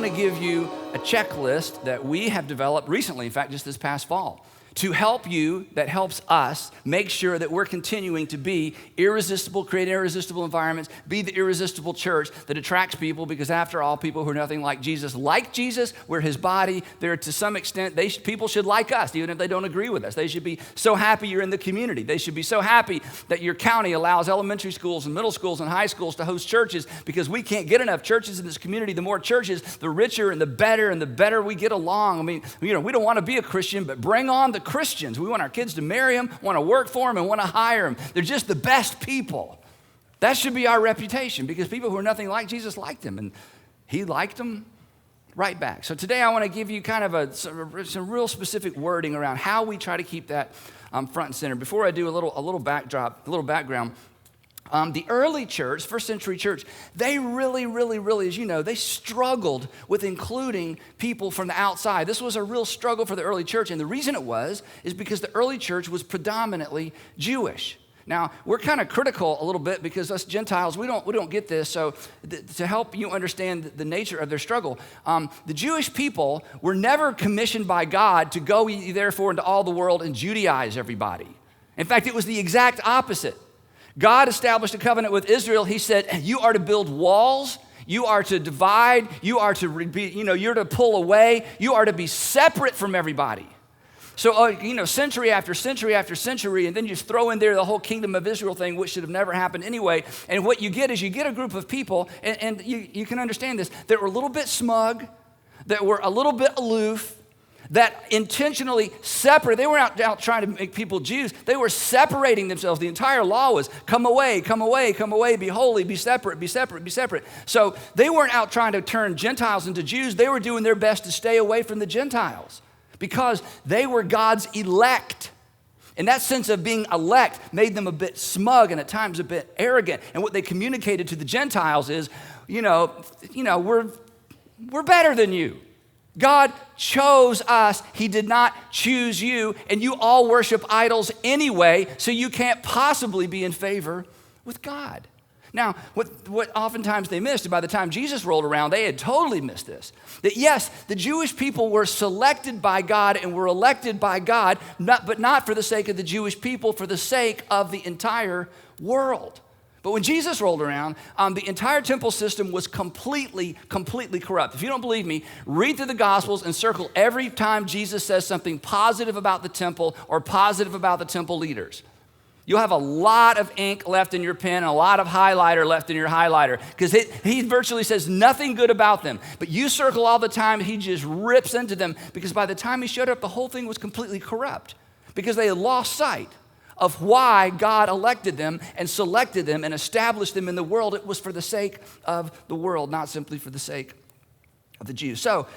want to give you a checklist that we have developed recently, in fact, just this past fall, to help you, that helps us make sure that we're continuing to be irresistible, create irresistible environments, be the irresistible church that attracts people, because after all, people who are nothing like Jesus, we're his body. They're to some extent, people should like us, even if they don't agree with us. They should be so happy you're in the community. They should be so happy that your county allows elementary schools and middle schools and high schools to host churches, because we can't get enough churches in this community. The more churches, the richer and the better we get along. I mean, we don't want to be a Christian, but bring on the Christians. We want our kids to marry them, want to work for them, and want to hire them. They're just the best people. That should be our reputation, because people who are nothing like Jesus liked him, and he liked them right back. So today I want to give you kind of some real specific wording around how we try to keep that front and center. Before I do a little background. The early church, first century church, they really, as you know, they struggled with including people from the outside. This was a real struggle for the early church, and the reason it was is because the early church was predominantly Jewish. Now, we're kind of critical a little bit because us Gentiles, we don't get this, so to help you understand the nature of their struggle, the Jewish people were never commissioned by God to go ye therefore into all the world and Judaize everybody. In fact, it was the exact opposite. God established a covenant with Israel. He said, you are to build walls, you are to divide, you are to you're to pull away, you are to be separate from everybody. So, century after century after century, and then you throw in there the whole kingdom of Israel thing, which should have never happened anyway. And what you get is you get a group of people, and you can understand this, that were a little bit smug, that were a little bit aloof, that intentionally separate. They weren't out trying to make people Jews. They were separating themselves. The entire law was come away, come away, come away, be holy, be separate, be separate, be separate. So they weren't out trying to turn Gentiles into Jews. They were doing their best to stay away from the Gentiles because they were God's elect. And that sense of being elect made them a bit smug and at times a bit arrogant. And what they communicated to the Gentiles is, we're better than you. God chose us. He did not choose you, and you all worship idols anyway, so you can't possibly be in favor with God. Now, what oftentimes they missed, and by the time Jesus rolled around, they had totally missed this, that yes, the Jewish people were selected by God and were elected by God, but not for the sake of the Jewish people, for the sake of the entire world. But when Jesus rolled around, the entire temple system was completely corrupt. If you don't believe me, read through the Gospels and circle every time Jesus says something positive about the temple or positive about the temple leaders. You'll have a lot of ink left in your pen and a lot of highlighter left in your highlighter, because he virtually says nothing good about them. But you circle all the time, he just rips into them, because by the time he showed up, the whole thing was completely corrupt, because they had lost sight of why God elected them and selected them and established them in the world. It was for the sake of the world, not simply for the sake of the Jews. So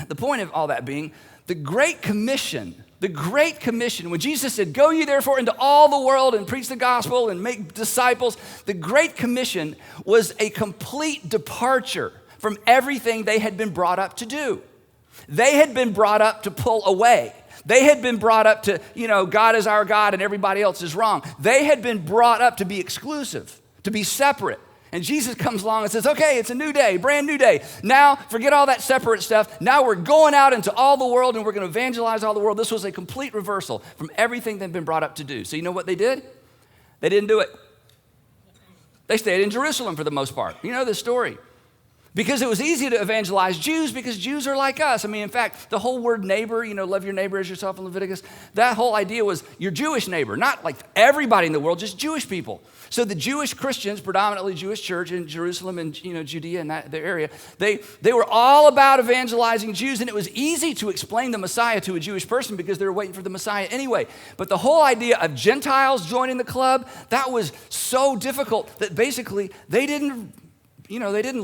the point of all that being, the Great Commission, when Jesus said, go ye therefore into all the world and preach the gospel and make disciples, the Great Commission was a complete departure from everything they had been brought up to do. They had been brought up to pull away. They had been brought up to, God is our God and everybody else is wrong. They had been brought up to be exclusive, to be separate. And Jesus comes along and says, okay, it's a new day, brand new day. Now, forget all that separate stuff. Now we're going out into all the world and we're going to evangelize all the world. This was a complete reversal from everything they'd been brought up to do. So you know what they did? They didn't do it. They stayed in Jerusalem for the most part. You know the story. Because it was easy to evangelize Jews, because Jews are like us. I mean, in fact, the whole word neighbor, love your neighbor as yourself in Leviticus, that whole idea was your Jewish neighbor, not like everybody in the world, just Jewish people. So the Jewish Christians, predominantly Jewish church in Jerusalem and Judea and the area, they were all about evangelizing Jews, and it was easy to explain the Messiah to a Jewish person because they were waiting for the Messiah anyway. But the whole idea of Gentiles joining the club, that was so difficult that basically they didn't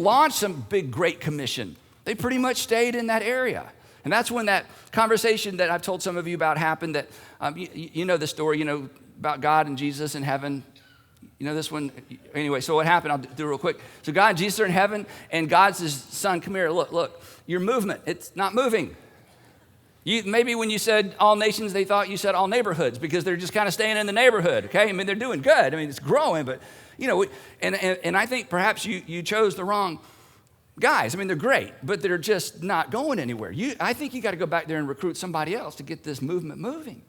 launch some big Great Commission. They pretty much stayed in that area. And that's when that conversation that I've told some of you about happened, that you know the story, about God and Jesus in heaven. You know this one? Anyway, so what happened? I'll do it real quick. So God and Jesus are in heaven, and God says, son, come here, look, your movement, it's not moving. Maybe when you said all nations, they thought you said all neighborhoods, because they're just kind of staying in the neighborhood, okay? I mean, they're doing good. I mean, it's growing, but, and I think perhaps you chose the wrong guys. I mean, they're great, but they're just not going anywhere. I think you got to go back there and recruit somebody else to get this movement moving.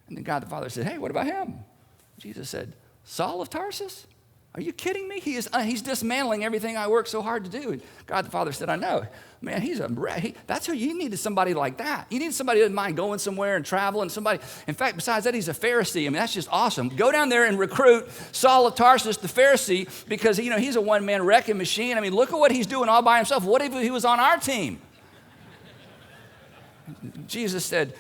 And then God the Father said, hey, what about him? Jesus said, Saul of Tarsus? Are you kidding me? He's dismantling everything I worked so hard to do. And God the Father said, I know. Man, that's who you needed, somebody like that. You need somebody who doesn't mind going somewhere and traveling. In fact, besides that, he's a Pharisee. I mean, that's just awesome. Go down there and recruit Saul of Tarsus, the Pharisee, because, he's a one-man wrecking machine. I mean, look at what he's doing all by himself. What if he was on our team? Jesus said,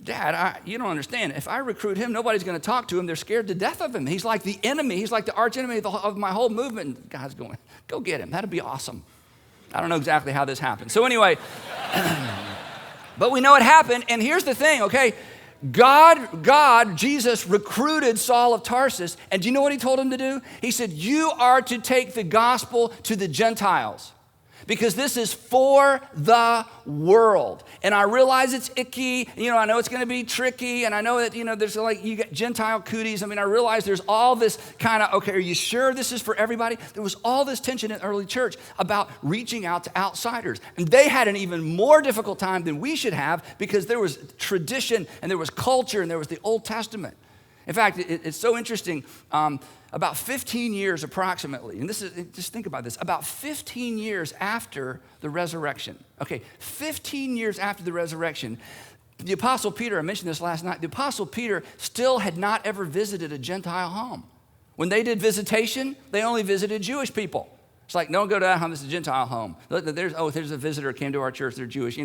Dad, you don't understand. If I recruit him, nobody's going to talk to him. They're scared to death of him. He's like the enemy. He's like the arch enemy of my whole movement. And God's going, go get him. That'd be awesome. I don't know exactly how this happened. So anyway, but we know it happened. And here's the thing, okay? Jesus recruited Saul of Tarsus. And do you know what he told him to do? He said, you are to take the gospel to the Gentiles. Because this is for the world. And I realize it's icky. I know it's going to be tricky. And I know that, there's you get Gentile cooties. I mean, I realize there's all this kind of, okay, are you sure this is for everybody? There was all this tension in the early church about reaching out to outsiders. And they had an even more difficult time than we should have because there was tradition and there was culture and there was the Old Testament. In fact, it's so interesting. About 15 years approximately, and just think about this, about 15 years after the resurrection. Okay, 15 years after the resurrection, the Apostle Peter, I mentioned this last night, the Apostle Peter still had not ever visited a Gentile home. When they did visitation, they only visited Jewish people. It's like, don't go to that home, this is a Gentile home. There's a visitor came to our church, they're Jewish.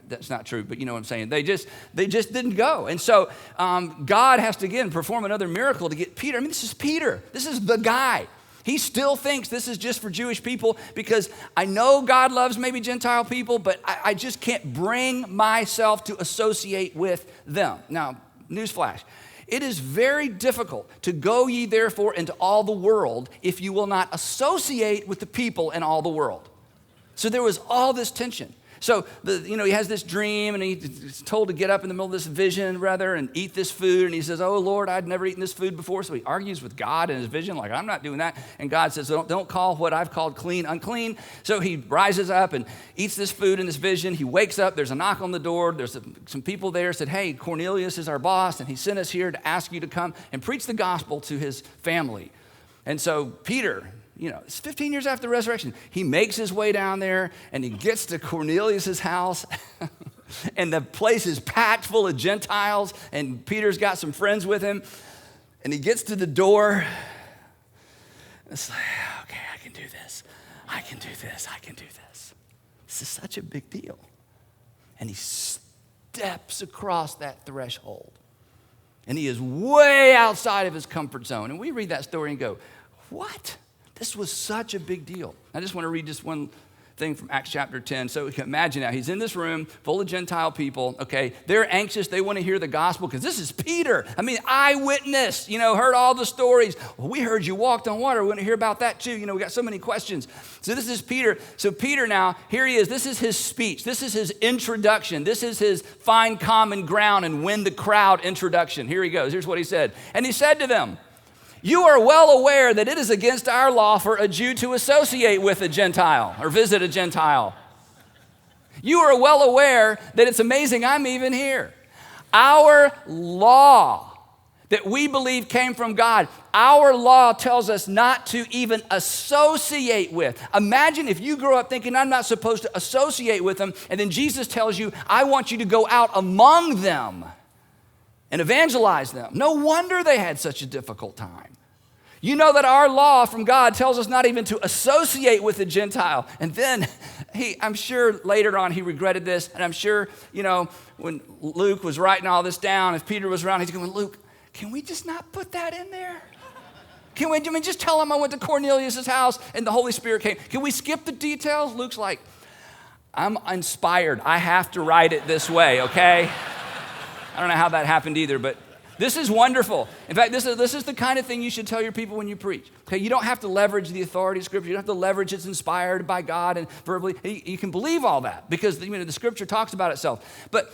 That's not true, but you know what I'm saying. They just didn't go. And so God has to, again, perform another miracle to get Peter. I mean, this is Peter. This is the guy. He still thinks this is just for Jewish people because I know God loves maybe Gentile people, but I just can't bring myself to associate with them. Now, newsflash. It is very difficult to go ye therefore into all the world if you will not associate with the people in all the world. So there was all this tension. So, he has this dream, and he's told to get up in the middle of this vision, and eat this food. And he says, oh, Lord, I'd never eaten this food before. So he argues with God in his vision, like, I'm not doing that. And God says, don't call what I've called clean unclean. So he rises up and eats this food in this vision. He wakes up. There's a knock on the door. There's some people there said, hey, Cornelius is our boss, and he sent us here to ask you to come and preach the gospel to his family. And so Peter, it's 15 years after the resurrection. He makes his way down there, and he gets to Cornelius' house, and the place is packed full of Gentiles, and Peter's got some friends with him, and he gets to the door, and it's like, okay, I can do this. This is such a big deal. And he steps across that threshold, and he is way outside of his comfort zone. And we read that story and go, what? This was such a big deal. I just want to read just one thing from Acts chapter 10. So you can imagine now, he's in this room full of Gentile people, okay? They're anxious. They want to hear the gospel because this is Peter. I mean, eyewitness, heard all the stories. Well, we heard you walked on water. We want to hear about that too. We got so many questions. So this is Peter. So Peter now, here he is. This is his speech. This is his introduction. This is his find common ground and win the crowd introduction. Here he goes. Here's what he said. And he said to them, you are well aware that it is against our law for a Jew to associate with a Gentile or visit a Gentile. You are well aware that it's amazing I'm even here. Our law that we believe came from God, our law tells us not to even associate with. Imagine if you grow up thinking I'm not supposed to associate with them, and then Jesus tells you, I want you to go out among them and evangelize them. No wonder they had such a difficult time. You know that our law from God tells us not even to associate with the Gentile. And then I'm sure later on he regretted this. And I'm sure, when Luke was writing all this down, if Peter was around, he's going, Luke, can we just not put that in there? Can we just tell him I went to Cornelius' house and the Holy Spirit came? Can we skip the details? Luke's like, I'm inspired. I have to write it this way, okay? I don't know how that happened either, but this is wonderful. In fact, this is the kind of thing you should tell your people when you preach. Okay, you don't have to leverage the authority of Scripture. You don't have to leverage it's inspired by God and verbally. You can believe all that because the Scripture talks about itself. But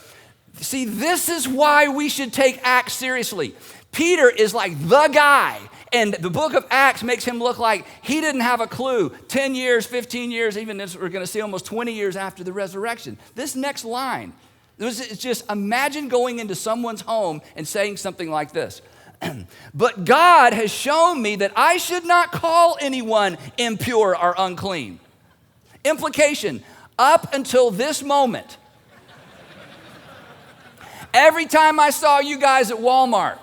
See, this is why we should take Acts seriously. Peter is like the guy, and the book of Acts makes him look like he didn't have a clue 10 years, 15 years, even as we're going to see almost 20 years after the resurrection. This next line, it's just imagine going into someone's home and saying something like this. But God has shown me that I should not call anyone impure or unclean. Implication, up until this moment, every time I saw you guys at Walmart,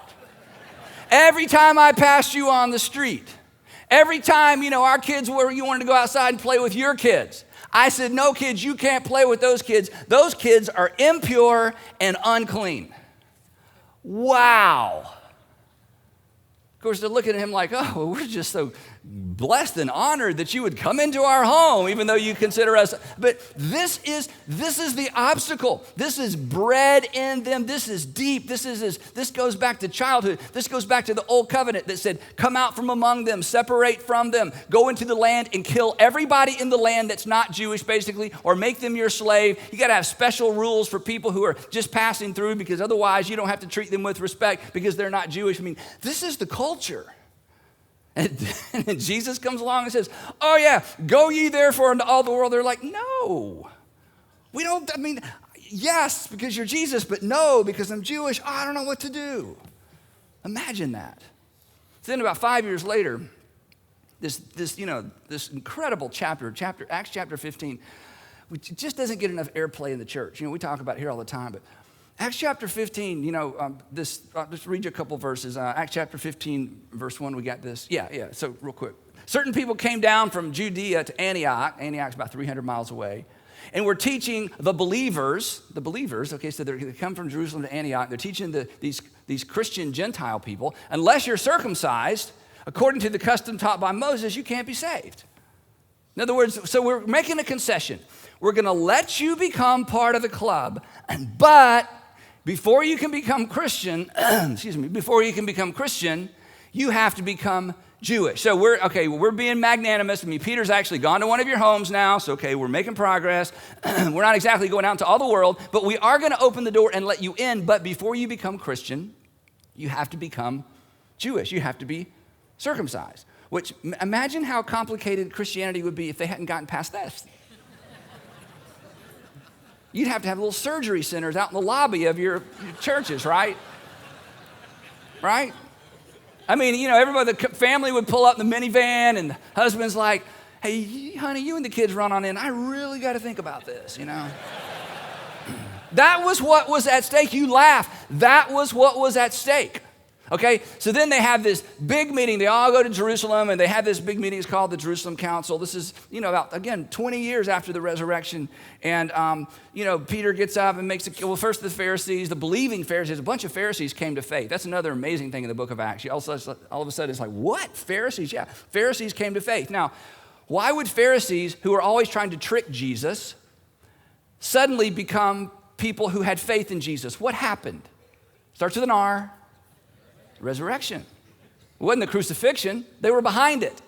every time I passed you on the street, every time, our kids you wanted to go outside and play with your kids, I said, no, kids, you can't play with those kids. Those kids are impure and unclean. Wow. Of course, they're looking at him like, oh, we're just so blessed and honored that you would come into our home, even though you consider us. But this is the obstacle. This is bred in them. This is deep. This goes back to childhood. This goes back to the old covenant that said, come out from among them, separate from them, go into the land and kill everybody in the land that's not Jewish, basically, or make them your slave. You got to have special rules for people who are just passing through, because otherwise you don't have to treat them with respect because they're not Jewish. I mean, this is the culture. And Jesus comes along and says, oh yeah, go ye therefore into all the world. They're like, no, we don't, yes, because you're Jesus, but no, because I'm Jewish, I don't know what to do. Imagine that. So then about 5 years later, this incredible chapter, Acts chapter 15, which just doesn't get enough airplay in the church. We talk about it here all the time, but Acts chapter 15, I'll just read you a couple verses. Acts chapter 15, verse 1, we got this. Yeah, so real quick. Certain people came down from Judea to Antioch. Antioch's about 300 miles away. And we're teaching the believers, okay, so they come from Jerusalem to Antioch. They're teaching these Christian Gentile people, unless you're circumcised, according to the custom taught by Moses, you can't be saved. In other words, so we're making a concession. We're going to let you become part of the club, but before you can become Christian, you have to become Jewish. So we're being magnanimous. Peter's actually gone to one of your homes now, so we're making progress. We're not exactly going out into all the world, but we are going to open the door and let you in. But before you become Christian, you have to become Jewish. You have to be circumcised. Which, imagine how complicated Christianity would be if they hadn't gotten past that. You'd have to have little surgery centers out in the lobby of your churches, right? Right? Everybody, the family would pull up in the minivan, and the husband's like, hey, honey, you and the kids run on in. I really got to think about this, That was what was at stake. You laugh. That was what was at stake. Okay, so then they have this big meeting. They all go to Jerusalem, and they have this big meeting. It's called the Jerusalem Council. This is, about, again, 20 years after the resurrection. And, Peter gets up and makes first the Pharisees, the believing Pharisees, a bunch of Pharisees came to faith. That's another amazing thing in the book of Acts. All of a sudden, it's like, what? Pharisees? Yeah, Pharisees came to faith. Now, why would Pharisees, who are always trying to trick Jesus, suddenly become people who had faith in Jesus? What happened? Starts with an R. Resurrection. It wasn't the crucifixion. They were behind it.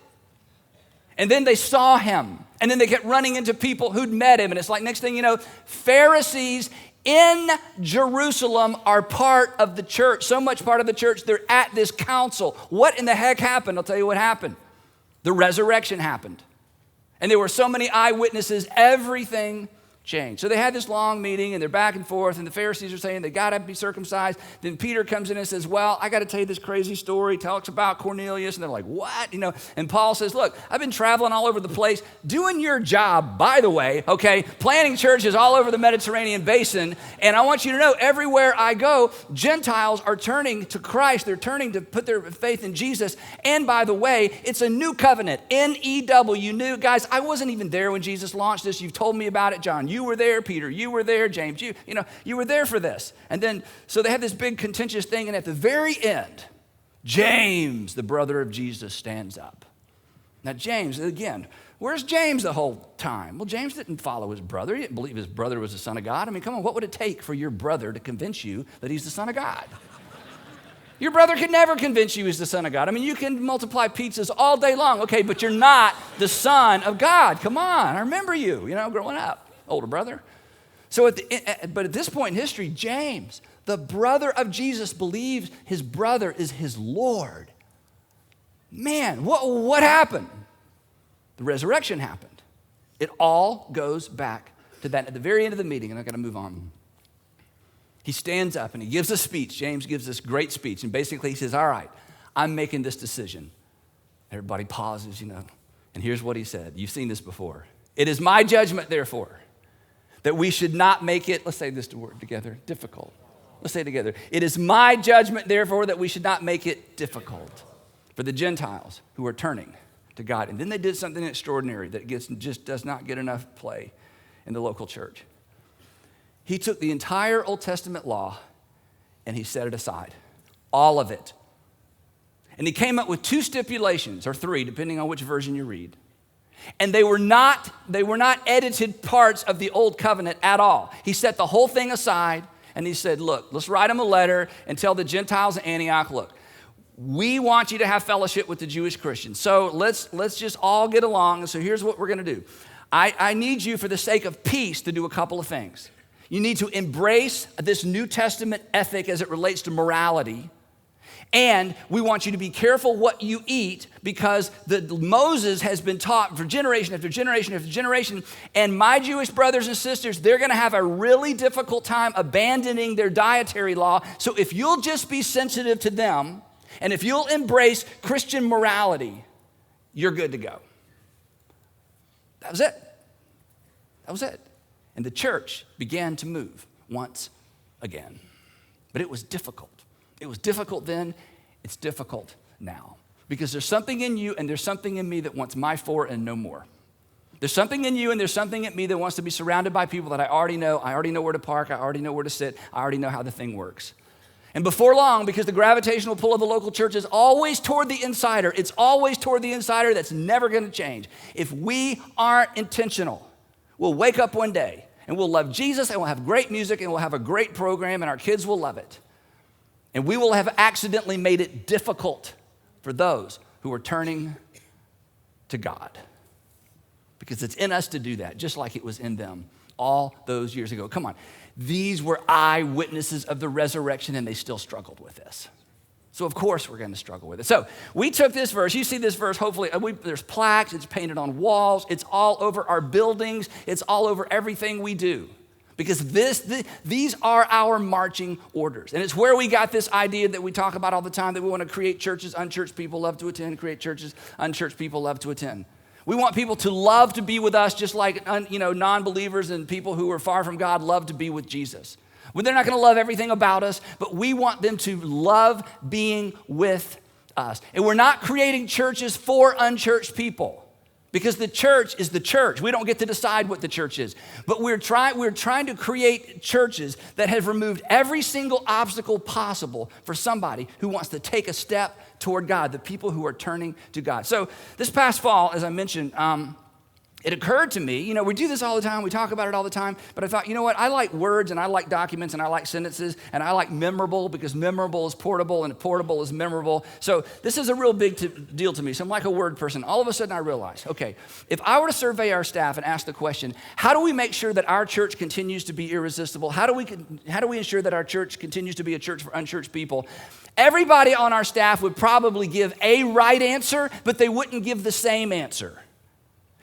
And then they saw him. And then they kept running into people who'd met him. And it's like, next thing you know, Pharisees in Jerusalem are part of the church. So much part of the church, they're at this council. What in the heck happened? I'll tell you what happened. The resurrection happened. And there were so many eyewitnesses, everything changed. So they had this long meeting, and they're back and forth, and the Pharisees are saying they got to be circumcised. Then Peter comes in and says, well, I got to tell you this crazy story. Talks about Cornelius, and they're like, what? And Paul says, look, I've been traveling all over the place, doing your job, by the way, okay, planting churches all over the Mediterranean basin, and I want you to know, everywhere I go, Gentiles are turning to Christ. They're turning to put their faith in Jesus, and by the way, it's a new covenant, N-E-W, new. Guys, I wasn't even there when Jesus launched this. You've told me about it, John. You were there, Peter. You were there, James. You were there for this. And then, so they had this big contentious thing, and at the very end, James, the brother of Jesus, stands up. Now, James, again, where's James the whole time? Well, James didn't follow his brother. He didn't believe his brother was the Son of God. Come on, what would it take for your brother to convince you that he's the Son of God? Your brother could never convince you he's the Son of God. You can multiply pizzas all day long, okay, but you're not the Son of God. Come on, I remember you, growing up. Older brother. So but at this point in history, James, the brother of Jesus, believes his brother is his Lord. Man, what happened? The resurrection happened. It all goes back to that at the very end of the meeting, and I've got to move on. He stands up and he gives a speech. James gives this great speech, and basically he says, all right, I'm making this decision. Everybody pauses, and here's what he said. You've seen this before. It is my judgment, therefore, that we should not make it, let's say this word together, difficult. Let's say it together. It is my judgment, therefore, that we should not make it difficult for the Gentiles who are turning to God. And then they did something extraordinary that just does not get enough play in the local church. He took the entire Old Testament law and he set it aside, all of it. And he came up with 2 stipulations, or 3, depending on which version you read. And they were not edited parts of the old covenant at all. He set the whole thing aside and he said, look, let's write them a letter and tell the Gentiles in Antioch, look, we want you to have fellowship with the Jewish Christians. So let's just all get along. And so here's what we're going to do. I need you, for the sake of peace, to do a couple of things. You need to embrace this New Testament ethic as it relates to morality. And we want you to be careful what you eat, because Moses has been taught for generation after generation after generation. And my Jewish brothers and sisters, they're going to have a really difficult time abandoning their dietary law. So if you'll just be sensitive to them, and if you'll embrace Christian morality, you're good to go. That was it. That was it. And the church began to move once again. But it was difficult. It was difficult then. It's difficult now. Because there's something in you and there's something in me that wants my 4 and no more. There's something in you and there's something in me that wants to be surrounded by people that I already know. I already know where to park. I already know where to sit. I already know how the thing works. And before long, because the gravitational pull of the local church is always toward the insider, it's always toward the insider. That's never going to change. If we aren't intentional, we'll wake up one day and we'll love Jesus and we'll have great music and we'll have a great program and our kids will love it. And we will have accidentally made it difficult for those who are turning to God. Because it's in us to do that, just like it was in them all those years ago. Come on. These were eyewitnesses of the resurrection and they still struggled with this. So of course we're going to struggle with it. So we took this verse. You see this verse, hopefully. There's plaques. It's painted on walls. It's all over our buildings. It's all over everything we do. Because these are our marching orders. And it's where we got this idea that we talk about all the time, that we want to create churches unchurched people love to attend, create churches unchurched people love to attend. We want people to love to be with us just like non-believers and people who are far from God love to be with Jesus. Well, they're not going to love everything about us, but we want them to love being with us. And we're not creating churches for unchurched people, because the church is the church. We don't get to decide what the church is. But we're trying to create churches that have removed every single obstacle possible for somebody who wants to take a step toward God, the people who are turning to God. So this past fall, as I mentioned, it occurred to me, we do this all the time, we talk about it all the time, but I thought, you know what, I like words and I like documents and I like sentences and I like memorable, because memorable is portable and portable is memorable. So this is a real big deal to me. So I'm like a word person. All of a sudden I realized, okay, if I were to survey our staff and ask the question, how do we make sure that our church continues to be irresistible? How do we ensure that our church continues to be a church for unchurched people? Everybody on our staff would probably give a right answer, but they wouldn't give the same answer.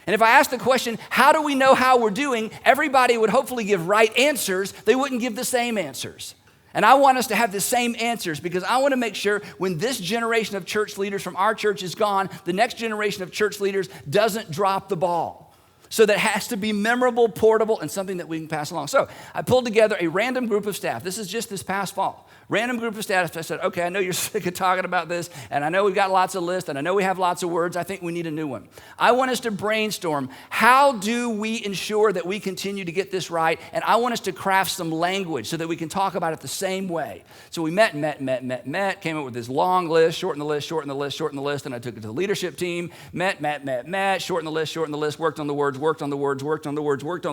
And if I asked the question, how do we know how we're doing? Everybody would hopefully give right answers. They wouldn't give the same answers. And I want us to have the same answers, because I want to make sure when this generation of church leaders from our church is gone, the next generation of church leaders doesn't drop the ball. So that has to be memorable, portable, and something that we can pass along. So I pulled together a random group of staff. This is just this past fall. Random group of staff. I said, okay, I know you're sick of talking about this, and I know we've got lots of lists, and I know we have lots of words. I think we need a new one. I want us to brainstorm, how do we ensure that we continue to get this right? And I want us to craft some language so that we can talk about it the same way. So we met, came up with this long list, shorten the list, and I took it to the leadership team, met, shorten the list, worked on the words, worked on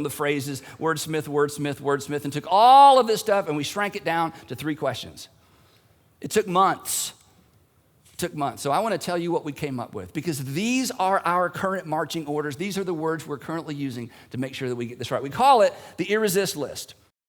the phrases, wordsmith, and took all of this stuff and we shrank it down to 3 questions. It took months took months. So I want to tell you what we came up with, because these are our current marching orders. These are the words we're currently using to make sure that we get this right. We call it the irresist list.